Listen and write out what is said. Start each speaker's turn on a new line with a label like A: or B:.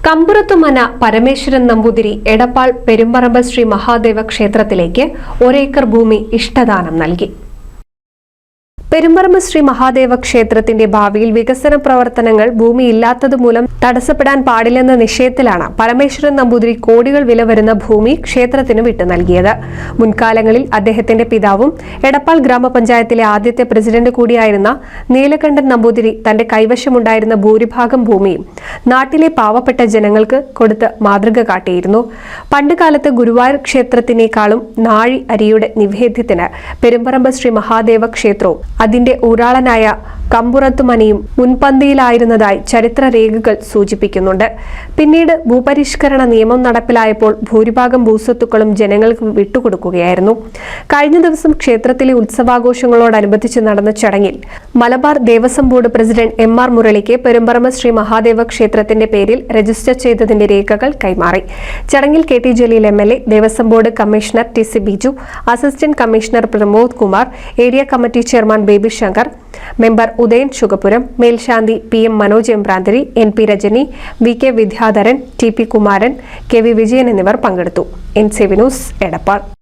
A: കമ്പുറത്തുമന പരമേശ്വരൻ നമ്പൂതിരി എടപ്പാൾ പെരുമ്പറമ്പ് ശ്രീ മഹാദേവ ക്ഷേത്രത്തിലേക്ക് 1 ഏക്കർ ഭൂമി ഇഷ്ടദാനം നൽകി. പെരുമ്പറമ്പ് ശ്രീ മഹാദേവ ക്ഷേത്രത്തിന്റെ ഭാവിയിൽ വികസന പ്രവർത്തനങ്ങൾ ഭൂമിയില്ലാത്തതുമൂലം തടസ്സപ്പെടാൻ പാടില്ലെന്ന നിശ്ചയത്തിലാണ് പരമേശ്വരൻ നമ്പൂതിരി കോടികൾ വില വരുന്ന ഭൂമി ക്ഷേത്രത്തിന് വിട്ടു നൽകിയത്. മുൻകാലങ്ങളിൽ അദ്ദേഹത്തിന്റെ പിതാവും എടപ്പാൾ ഗ്രാമപഞ്ചായത്തിലെ ആദ്യത്തെ പ്രസിഡന്റ് കൂടിയായിരുന്ന നീലകണ്ഠൻ നമ്പൂതിരി തന്റെ കൈവശമുണ്ടായിരുന്ന ഭൂരിഭാഗം ഭൂമിയും നാട്ടിലെ പാവപ്പെട്ട ജനങ്ങൾക്ക് കൊടുത്ത് മാതൃക കാട്ടിയിരുന്നു. പണ്ടുകാലത്ത് ഗുരുവായൂർ ക്ഷേത്രത്തിനേക്കാളും നാഴി അരിയുടെ നിവേദ്യത്തിന് പെരുമ്പറമ്പ് ശ്രീ മഹാദേവ ക്ഷേത്രവും അതിന്റെ ഊരാളനായ കമ്പുറത്തുമനയും മുൻപന്തിയിലായിരുന്നതായി ചരിത്രരേഖകൾ സൂചിപ്പിക്കുന്നുണ്ട്. പിന്നീട് ഭൂപരിഷ്കരണ നിയമം നടപ്പിലായപ്പോൾ ഭൂരിഭാഗം ഭൂസ്വത്തുക്കളും ജനങ്ങൾക്ക് വിട്ടുകൊടുക്കുകയായിരുന്നു. കഴിഞ്ഞ ദിവസം ക്ഷേത്രത്തിലെ ഉത്സവാഘോഷങ്ങളോടനുബന്ധിച്ച് നടന്ന ചടങ്ങിൽ Malabar Devaswom board president MR മുരളിക്ക് പെരുമ്പറമ്പ് ശ്രീ മഹാദേവ ക്ഷേത്രത്തിന്റെ പേരിൽ രജിസ്റ്റർ ചെയ്തതിന്റെ രേഖകൾ കൈമാറി. ചടങ്ങിൽ KT Jaleel MLA, Devaswom board commissioner TC Biju, assistant commissioner Pramod Kumar, area committee chairman Baby Shankar, member Udayan Shugapuram, മേൽശാന്തി PM Manoj Embranthiri, NP Rajani, VK Vidyadharan, TP Kumaran, KV Vijayan എന്നിവർ പങ്കെടുത്തു. NCV news, Edappal.